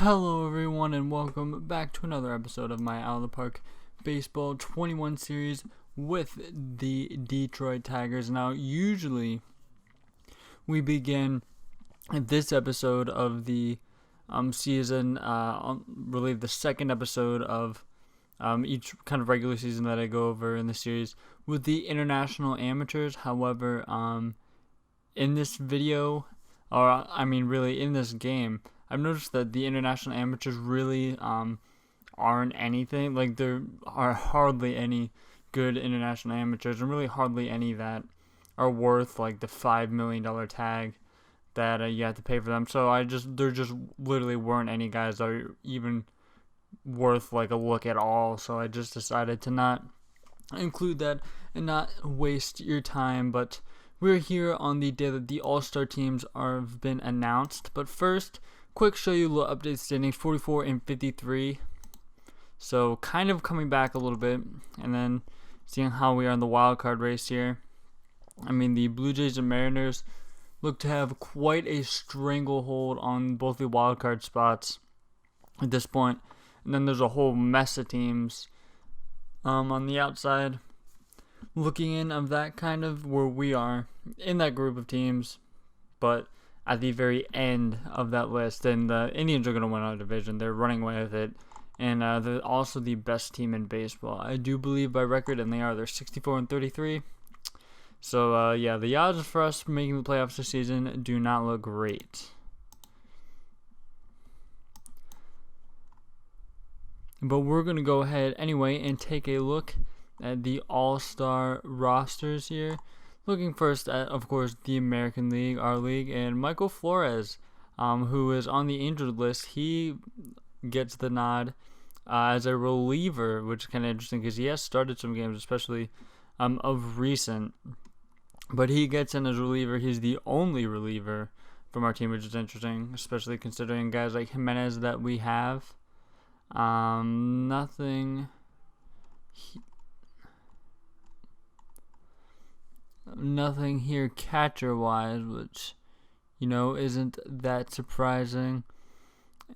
Hello everyone and welcome back to another episode of my Out of the Park Baseball 21 series with the Detroit Tigers. Now usually we begin this episode of the season, really the second episode of each kind of regular season that I go over in the series with the international amateurs. However, in this video, really in this game, I've noticed that the international amateurs really aren't anything. Like, there are hardly any good international amateurs, and really hardly any that are worth like the $5 million tag that you have to pay for them. So there just literally weren't any guys that are even worth like a look at all. So I just decided to not include that and not waste your time. But we're here on the day that the All-Star teams have been announced. But first, quick show you a little update standings, 44 and 53. So kind of coming back a little bit, and then seeing how we are in the wild card race here. The Blue Jays and Mariners look to have quite a stranglehold on both the wild card spots at this point. And then there's a whole mess of teams on the outside looking in of that kind of where we are in that group of teams, but at the very end of that list. And the Indians are going to win our division. They're running away with it. And they're also the best team in baseball, I do believe, by record, and they are. They're 64 and 33. So, the odds for us making the playoffs this season do not look great. But we're going to go ahead anyway and take a look at the All-Star rosters here. Looking first at, of course, the American League, our league, and Michael Flores, who is on the injured list. He gets the nod as a reliever, which is kind of interesting because he has started some games, especially of recent. But he gets in as a reliever. He's the only reliever from our team, which is interesting, especially considering guys like Jimenez that we have. Nothing here catcher-wise, which, isn't that surprising.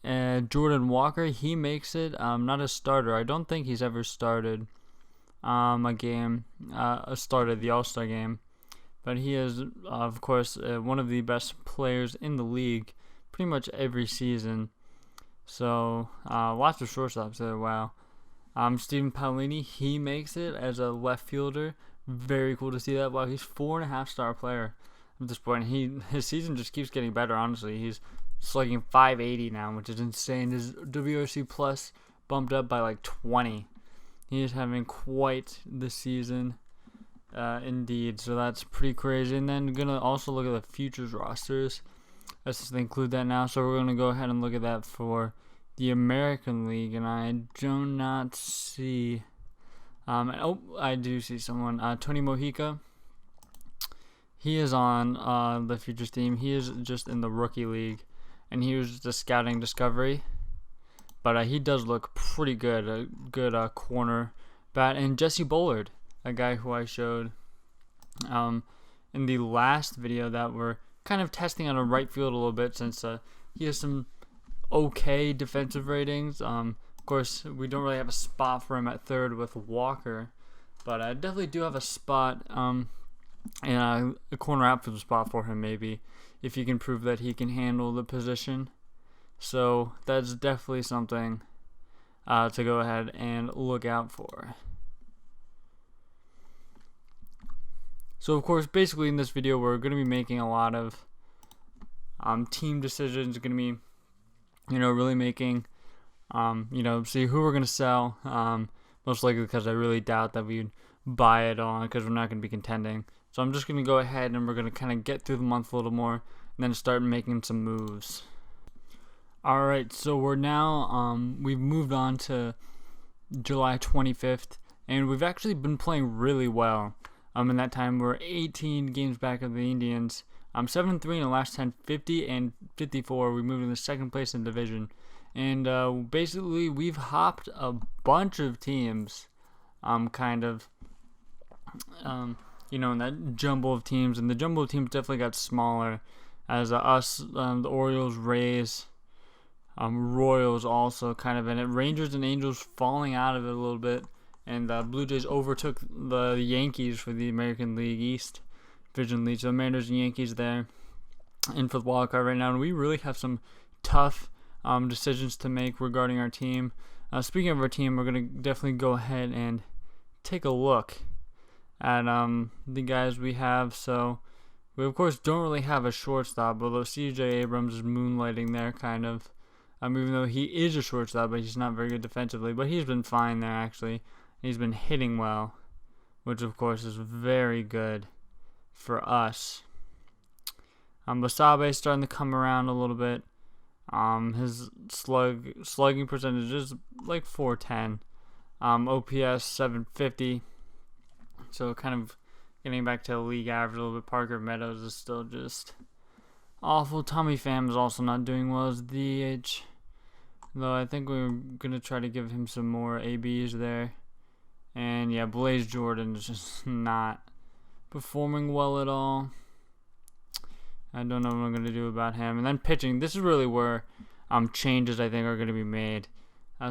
Jordan Walker, he makes it. Not a starter. I don't think he's ever started started the All-Star game. But he is, of course, one of the best players in the league pretty much every season. So, lots of shortstops there. Wow. Steven Paolini, he makes it as a left fielder. Very cool to see that. Wow, he's 4.5-star player at this point. His season just keeps getting better, honestly. He's slugging .580 now, which is insane. His WRC plus bumped up by like 20. He is having quite the season, indeed. So that's pretty crazy. And then gonna also look at the futures rosters. Let's just include that now. So we're gonna go ahead and look at that for the American League, and I do not see. I do see someone. Tony Mojica. He is on the futures team. He is just in the rookie league, and he was just a scouting discovery. But he does look pretty good. A good corner bat. And Jesse Bullard, a guy who I showed in the last video that we're kind of testing on a right field a little bit, since he has some okay defensive ratings. Of course, we don't really have a spot for him at third with Walker, but I definitely do have a spot and a corner outfield spot for him, maybe, if he can prove that he can handle the position. So that's definitely something to go ahead and look out for. So, of course, basically in this video, we're going to be making a lot of team decisions. Going to be, really making, see who we're going to sell. Most likely because I really doubt that we'd buy it on, because we're not going to be contending. So I'm just going to go ahead and we're going to kind of get through the month a little more and then start making some moves. Alright, so we're now, we've moved on to July 25th, and we've actually been playing really well. In that time, we're 18 games back of the Indians. 7-3 in the last 10, 50 and 54. We moved in the second place in the division. And basically, we've hopped a bunch of teams, in that jumble of teams. And the jumble of teams definitely got smaller as us, the Orioles, Rays, Royals also kind of in it. Rangers and Angels falling out of it a little bit. And the Blue Jays overtook the Yankees for the American League East Division lead. So Mariners and Yankees there in for the wild card right now. And we really have some tough decisions to make regarding our team. Speaking of our team, we're going to definitely go ahead and take a look at the guys we have. So we, of course, don't really have a shortstop, although C.J. Abrams is moonlighting there kind of. Even though he is a shortstop, but he's not very good defensively. But he's been fine there, actually. He's been hitting well, which, of course, is very good for us. Basabe is starting to come around a little bit. His slugging percentage is like 410. OPS 750. So kind of getting back to the league average a little bit. Parker Meadows is still just awful. Tommy Pham is also not doing well as DH. Though I think we're going to try to give him some more ABs there. And yeah, Blaze Jordan is just not performing well at all. I don't know what I'm going to do about him. And then pitching, this is really where changes I think are going to be made.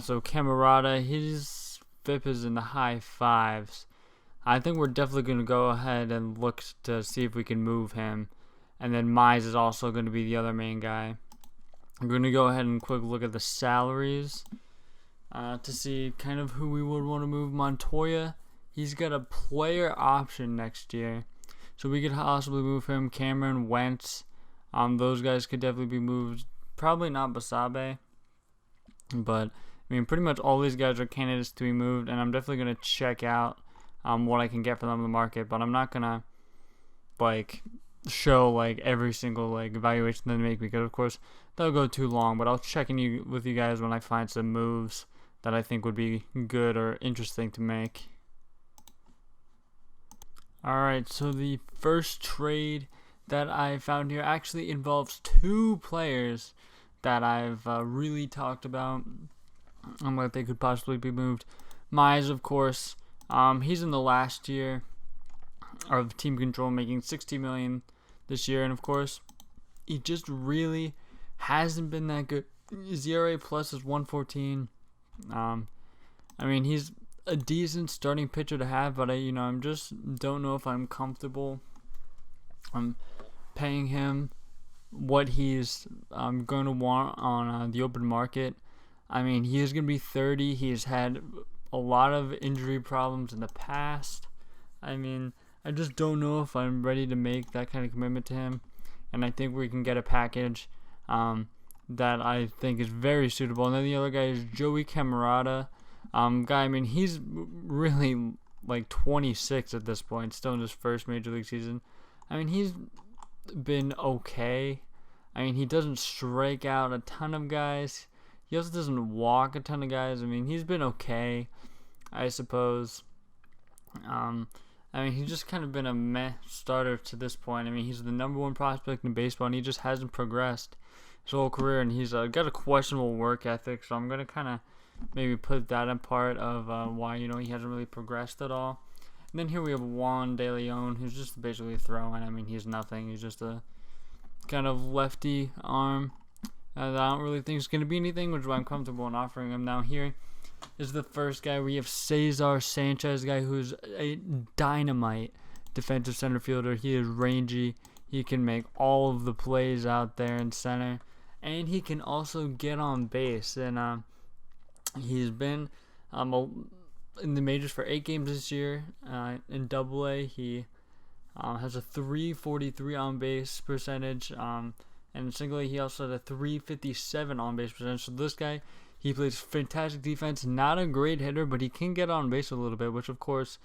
So Camarada, his FIP is in the high 5s. I think we're definitely going to go ahead and look to see if we can move him. And then Mize is also going to be the other main guy. I'm going to go ahead and quick look at the salaries to see kind of who we would want to move. Montoya, he's got a player option next year. So we could possibly move him. Cameron Wentz, those guys could definitely be moved. Probably not Basabe. But, I mean, pretty much all these guys are candidates to be moved. And I'm definitely going to check out what I can get for them in the market. But I'm not going to, show, every single, evaluation they make. Because, of course, that'll go too long. But I'll check in with you guys when I find some moves that I think would be good or interesting to make. Alright, so the first trade that I found here actually involves 2 players that I've really talked about and what they could possibly be moved. Mize, of course, he's in the last year of team control, making $60 million this year, and of course, he just really hasn't been that good. His ERA plus is 1.14. I mean, he's a decent starting pitcher to have, but I just don't know if I'm comfortable paying him what he's going to want on the open market. I mean, he is going to be 30. He's had a lot of injury problems in the past. I mean, I just don't know if I'm ready to make that kind of commitment to him, and I think we can get a package that I think is very suitable. And then the other guy is Joey Camarada. I mean, he's really 26 at this point, still in his first major league season. I mean, he's been okay. I mean, he doesn't strike out a ton of guys. He also doesn't walk a ton of guys. I mean, he's been okay, I suppose. I mean, he's just kind of been a meh starter to this point. I mean, he's the number 1 prospect in baseball, and he just hasn't progressed his whole career, and he's got a questionable work ethic, so I'm going to kind of maybe put that in part of why, he hasn't really progressed at all. And then here we have Juan De Leon, who's just basically throwing. I mean, he's nothing. He's just a kind of lefty arm that I don't really think is going to be anything, which is why I'm comfortable in offering him. Now here is the first guy. We have Cesar Sanchez, guy who's a dynamite defensive center fielder. He is rangy. He can make all of the plays out there in center. And he can also get on base. And he's been in the majors for 8 games this year. In Double-A, he has a 343 on base percentage. And in Single-A, he also had a 357 on base percentage. So this guy, he plays fantastic defense. Not a great hitter, but he can get on base a little bit, which of course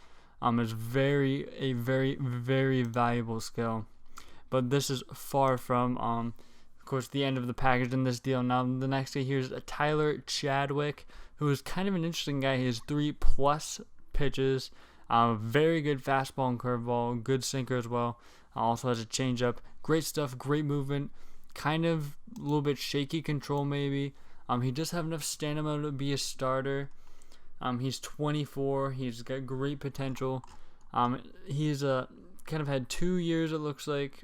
is a very, very valuable skill. But this is far from of course, the end of the package in this deal. Now, the next guy here is Tyler Chadwick, who is kind of an interesting guy. He has 3+ pitches, very good fastball and curveball, good sinker as well. Also has a changeup. Great stuff, great movement, kind of a little bit shaky control maybe. He does have enough stamina to be a starter. He's 24. He's got great potential. He's kind of had 2 years, it looks like,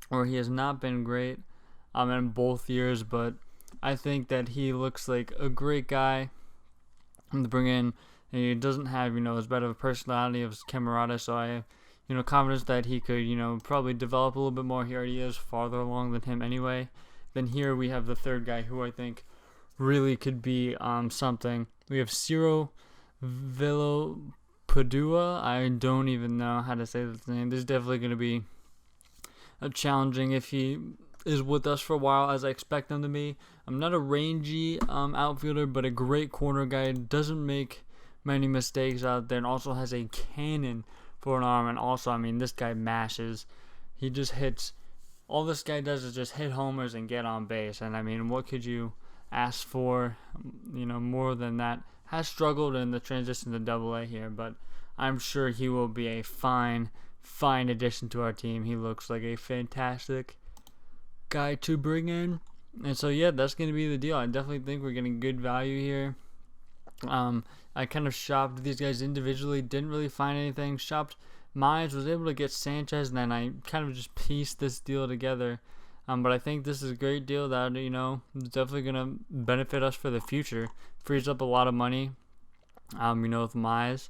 where he has not been great in both years, but I think that he looks like a great guy to bring in. And he doesn't have, as bad of a personality as Camerata, so I have, confidence that he could, probably develop a little bit more. He already is farther along than him anyway. Then here we have the third guy who I think really could be something. We have Ciro Villopadua. I don't even know how to say this name. This is definitely going to be challenging if he is with us for a while, as I expect him to be. I'm not a rangy outfielder, but a great corner guy. Doesn't make many mistakes out there, and also has a cannon for an arm. And also, this guy mashes. He just hits. All this guy does is just hit homers and get on base. And what could you ask for, more than that? Has struggled in the transition to AA here, but I'm sure he will be a fine addition to our team. He looks like a fantastic guy to bring in. And so, yeah, that's going to be the deal. I definitely think we're getting good value here. I kind of shopped these guys individually, didn't really find anything. Shopped Mize, was able to get Sanchez, and then I kind of just pieced this deal together. But I think this is a great deal that, is definitely going to benefit us for the future. Frees up a lot of money, with Mize,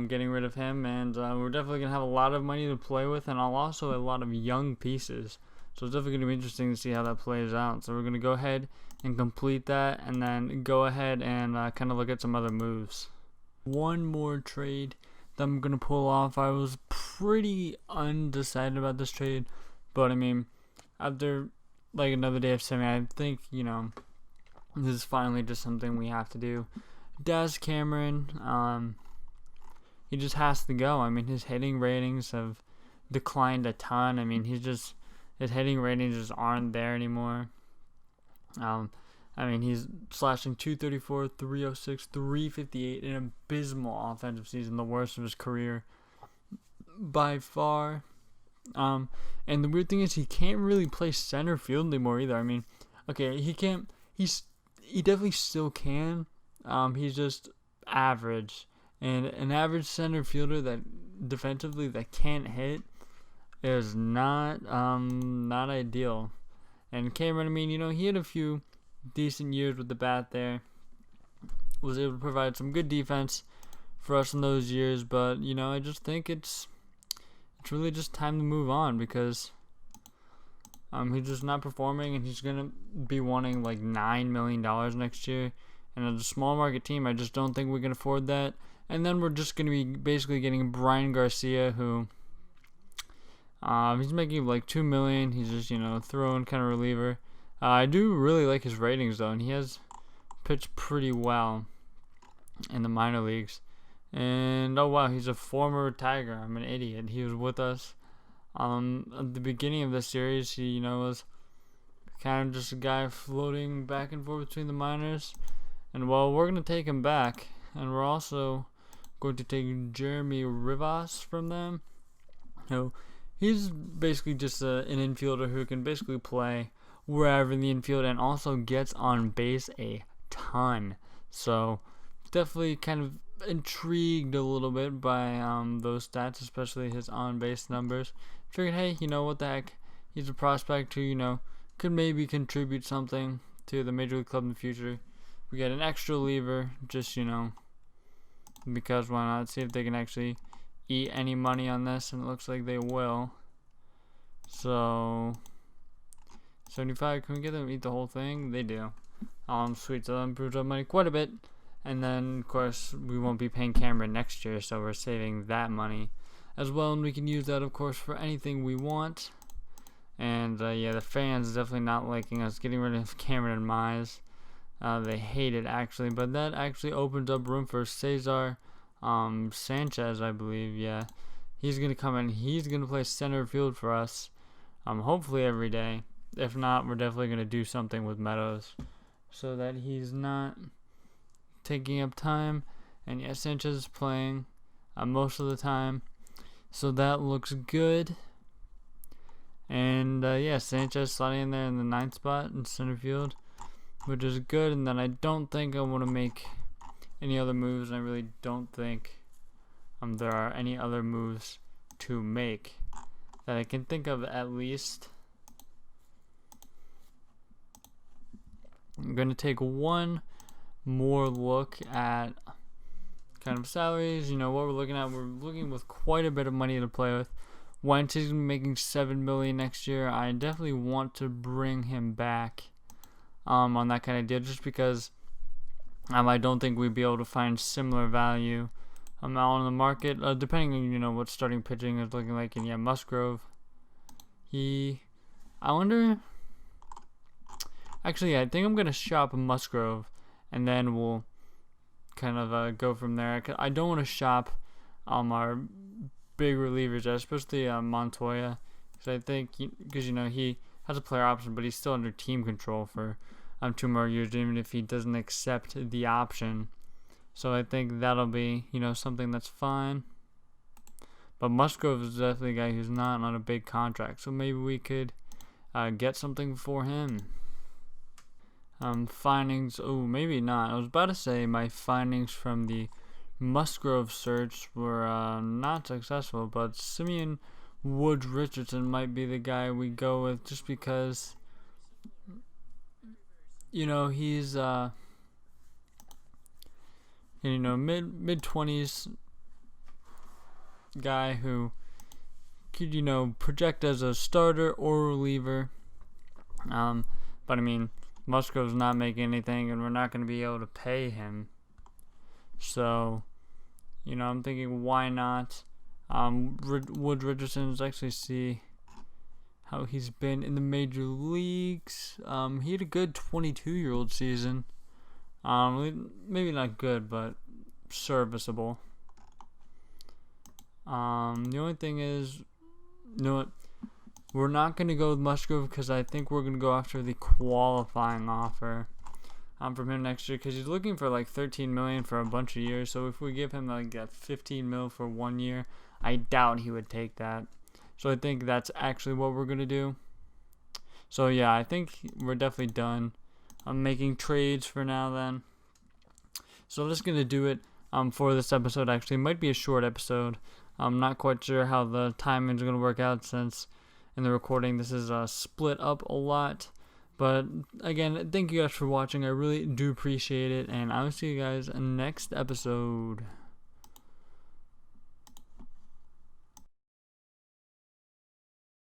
getting rid of him. And we're definitely going to have a lot of money to play with, and also a lot of young pieces. So it's definitely going to be interesting to see how that plays out. So we're going to go ahead and complete that, and then go ahead and kind of look at some other moves. One more trade that I'm going to pull off. I was pretty undecided about this trade, but after another day of simming, I think, this is finally just something we have to do. Daz Cameron, he just has to go. His hitting ratings have declined a ton. His hitting ratings just aren't there anymore. He's slashing 234, 306, 358, an abysmal offensive season, the worst of his career by far. And the weird thing is he can't really play center field anymore either. Okay, he can't. He definitely still can. He's just average, and an average center fielder that defensively that can't hit is not ideal. And Cameron, he had a few decent years with the bat there. Was able to provide some good defense for us in those years, but I just think it's really just time to move on, because he's just not performing, and he's gonna be wanting like $9 million next year. And as a small market team, I just don't think we can afford that. And then we're just gonna be basically getting Brian Garcia, who he's making like $2 million. He's just throwing kind of reliever. I do really like his ratings though, and he has pitched pretty well in the minor leagues. And oh wow, he's a former Tiger. I'm an idiot. He was with us at the beginning of the series. He was kind of just a guy floating back and forth between the minors. And we're gonna take him back, and we're also going to take Jeremy Rivas from them. He's basically just an infielder who can basically play wherever in the infield, and also gets on base a ton. So definitely kind of intrigued a little bit by those stats, especially his on base numbers. Figured, hey, what the heck? He's a prospect who could maybe contribute something to the major league club in the future. We get an extra reliever, just because why not? See if they can actually eat any money on this, and it looks like they will. So 75, can we get them to eat the whole thing? They do. Sweet, so that improves our money quite a bit. And then, of course, we won't be paying Cameron next year, so we're saving that money as well. And we can use that, of course, for anything we want. And, yeah, the fans definitely not liking us getting rid of Cameron and Mize. They hate it, actually. But that actually opens up room for Cesar Sanchez, I believe. Yeah, he's going to come in. He's going to play center field for us, hopefully every day. If not, we're definitely going to do something with Meadows so that he's not taking up time. And yeah, Sanchez is playing most of the time, so that looks good. And yeah, Sanchez sliding in there in the 9th spot in center field, which is good. And then I don't think I want to make any other moves, and I really don't think there are any other moves to make that I can think of, at least. I'm going to take one more look at kind of salaries. What we're looking at. We're looking with quite a bit of money to play with. Wentz is making $7 million next year. I definitely want to bring him back on that kind of deal, just because I don't think we'd be able to find similar value out on the market, depending on what starting pitching is looking like. And yeah, Musgrove. I wonder. Actually, I think I'm gonna shop Musgrove, and then we'll kind of go from there. I don't want to shop our big relievers, especially Montoya, because I think he has a player option, but he's still under team control for 2 more years, even if he doesn't accept the option. So I think that'll be something that's fine. But Musgrove is definitely a guy who's not on a big contract, so maybe we could get something for him. Findings. Oh, maybe not. I was about to say my findings from the Musgrove search were not successful, but Simeon Woods Richardson might be the guy we go with, just because he's mid-20s guy who could project as a starter or reliever. But I mean, Musgrove's not making anything, and we're not going to be able to pay him. So, I'm thinking, why not? Wood Richardson, let's actually see how he's been in the major leagues. He had a good 22-year-old season. Maybe not good, but serviceable. The only thing is, we're not going to go with Musgrove, because I think we're going to go after the qualifying offer from him next year, because he's looking for like $13 million for a bunch of years. So if we give him like that $15 million for 1 year, I doubt he would take that. So I think that's actually what we're going to do. So yeah, I think we're definitely done. I'm making trades for now then. So I'm just going to do it for this episode. Actually, it might be a short episode. I'm not quite sure how the timing is going to work out, since in the recording this is split up a lot. But again, thank you guys for watching. I really do appreciate it, and I'll see you guys next episode.